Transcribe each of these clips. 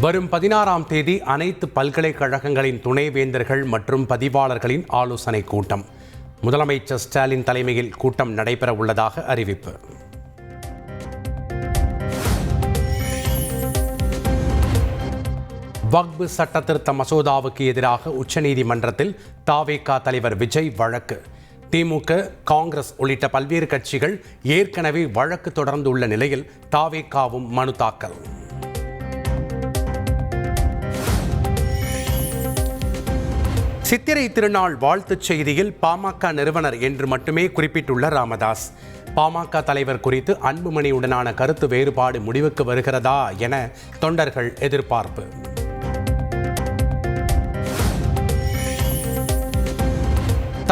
வரும் 16ஆம் தேதி அனைத்து பல்கலைக்கழகங்களின் துணைவேந்தர்கள் மற்றும் பதிவாளர்களின் ஆலோசனை கூட்டம். முதலமைச்சர் ஸ்டாலின் தலைமையில் கூட்டம் நடைபெற உள்ளதாக அறிவிப்பு. வக்ஃப் சட்ட திருத்த மசோதாவுக்கு எதிராக உச்சநீதிமன்றத்தில் தவேக தலைவர் விஜய் வழக்கு. திமுக, காங்கிரஸ் உள்ளிட்ட பல்வேறு கட்சிகள் ஏற்கனவே வழக்கு தொடர்ந்துள்ள நிலையில் தவேகவும் மனு தாக்கல். சித்திரை திருநாள் வாழ்த்துச் செய்தியில் பாமக நிறுவனர் என்று மட்டுமே குறிப்பிட்டுள்ள ராமதாஸ். பாமக தலைவர் குறித்து அன்புமணியுடனான கருத்து வேறுபாடு முடிவுக்கு வருகிறதா என தொண்டர்கள் எதிர்பார்ப்பு.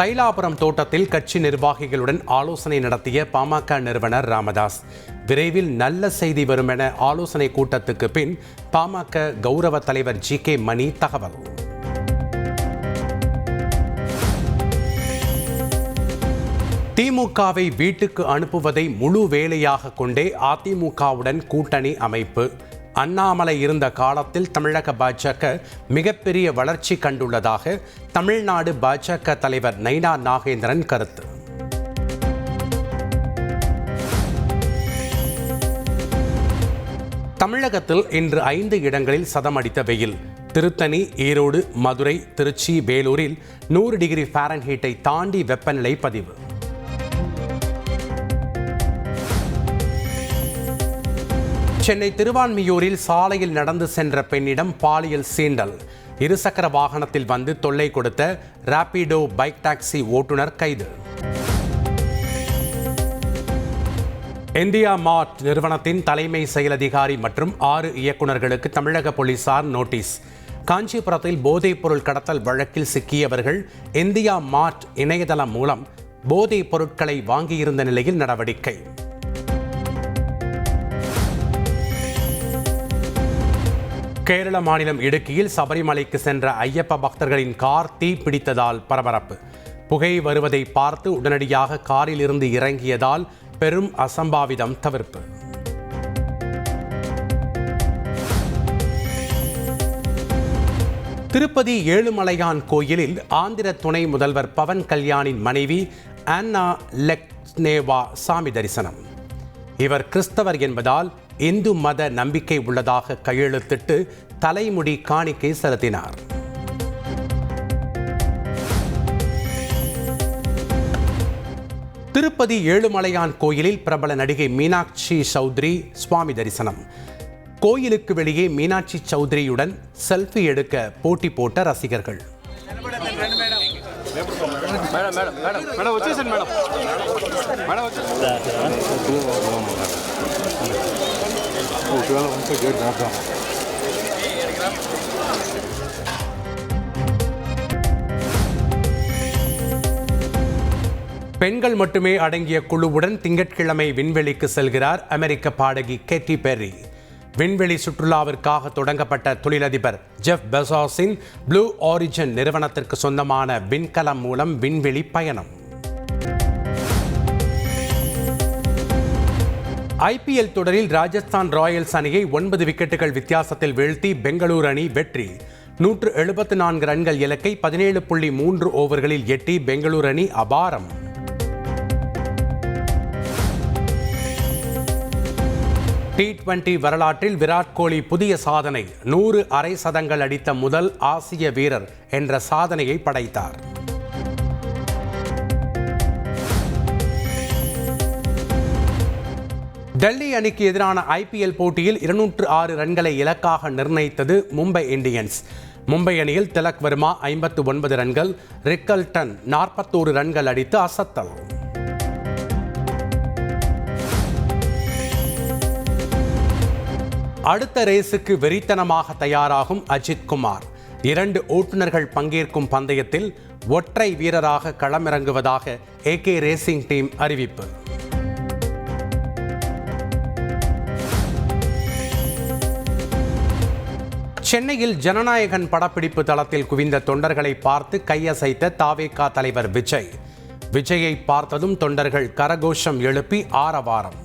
தைலாபுரம் தோட்டத்தில் கட்சி நிர்வாகிகளுடன் ஆலோசனை நடத்திய பாமக நிறுவனர் ராமதாஸ். விரைவில் நல்ல செய்தி வரும் என ஆலோசனை கூட்டத்துக்கு பின் பாமக கௌரவ தலைவர் ஜி.கே. மணி தகவல். திமுகவை வீட்டுக்கு அனுப்புவதை முழு வேலையாக கொண்டே அதிமுகவுடன் கூட்டணி அமைப்பு. அண்ணாமலை இருந்த காலத்தில் தமிழக பாஜக மிகப்பெரிய வளர்ச்சி கண்டுள்ளதாக தமிழ்நாடு பாஜக தலைவர் நைனா நாகேந்திரன் கருத்து. தமிழகத்தில் இன்று 5 இடங்களில் சதமடித்த வெயில். திருத்தணி, ஈரோடு, மதுரை, திருச்சி, வேலூரில் 100 டிகிரி ஃபாரன்ஹீட்டை தாண்டி வெப்பநிலை பதிவு. சென்னை திருவான்மியூரில் சாலையில் நடந்து சென்ற பெண்ணிடம் பாலியல் சீண்டல். இருசக்கர வாகனத்தில் வந்து தொல்லை கொடுத்த ராபிடோ பைக் டாக்ஸி ஓட்டுநர் கைது. இந்தியா மார்ட் நிறுவனத்தின் தலைமை செயல் அதிகாரி மற்றும் 6 இயக்குநர்களுக்கு தமிழக போலீசார் நோட்டீஸ். காஞ்சிபுரத்தில் போதைப் பொருள் கடத்தல் வழக்கில் சிக்கியவர்கள் இந்தியா மார்ட் இணையதளம் மூலம் போதைப் பொருட்களை வாங்கியிருந்த நிலையில் நடவடிக்கை. கேரள மாநிலம் இடுக்கியில் சபரிமலைக்கு சென்ற ஐயப்ப பக்தர்களின் கார் தீ பிடித்ததால் பரபரப்பு. புகை வருவதை பார்த்து உடனடியாக காரில் இருந்து இறங்கியதால் பெரும் அசம்பாவிதம் தவிர்ப்பு. திருப்பதி ஏழுமலையான் கோயிலில் ஆந்திர துணை முதல்வர் பவன் கல்யாணின் மனைவி அன்னா லெக்னேவா சாமி தரிசனம். இவர் கிறிஸ்தவர் என்பதால் இந்து மத நம்பிக்கை உள்ளதாக கையெழுத்திட்டு தலைமுடி காணிக்கை செலுத்தினார். திருப்பதி ஏழுமலையான் கோயிலில் பிரபல நடிகை மீனாட்சி சௌத்ரி சுவாமி தரிசனம். கோயிலுக்கு வெளியே மீனாட்சி சௌத்ரியுடன் செல்ஃபி எடுக்க போட்டி போட்ட ரசிகர்கள். பெண்கள் மட்டுமே அடங்கிய குழுவுடன் திங்கட்கிழமை விண்வெளிக்கு செல்கிறார் அமெரிக்க பாடகி கேட்டி பெர்ரி. விண்வெளி சுற்றுலாவிற்காக தொடங்கப்பட்ட தொழிலதிபர் ஜெஃப் பெசாஸின் ப்ளூ ஆரிஜின் நிறுவனத்திற்கு சொந்தமான விண்கலம் மூலம் விண்வெளி பயணம். ஐபிஎல் தொடரில் ராஜஸ்தான் ராயல்ஸ் அணியை 9 விக்கெட்டுகள் வித்தியாசத்தில் வீழ்த்தி பெங்களூரு அணி வெற்றி. 174 ரன்கள் இலக்கை 17.3 ஓவர்களில் எட்டி பெங்களூரு அணி அபாரம். T20 வரலாற்றில் விராட் கோலி புதிய சாதனை. 100 அரை சதங்கள் அடித்த முதல் ஆசிய வீரர் என்ற சாதனையை படைத்தார். டெல்லி அணிக்கு எதிரான ஐபிஎல் போட்டியில் 206 ரன்களை இலக்காக நிர்ணயித்தது மும்பை இந்தியன்ஸ். மும்பை அணியில் திலக் வர்மா 59 ரன்கள், ரிக்கல்டன் 41 ரன்கள் அடித்து அசத்தல். அடுத்த ரேஸுக்கு வெறித்தனமாக தயாராகும் அஜித் குமார். 2 ஓட்டுநர்கள் பங்கேற்கும் பந்தயத்தில் ஒற்றை வீரராக களமிறங்குவதாக AK ரேசிங் டீம் அறிவிப்பு. சென்னையில் ஜனநாயகன் படப்பிடிப்பு தளத்தில் குவிந்த தொண்டர்களை பார்த்து கையசைத்த தவேக தலைவர் விஜய். விஜயை பார்த்ததும் தொண்டர்கள் கரகோஷம் எழுப்பி ஆரவாரம்.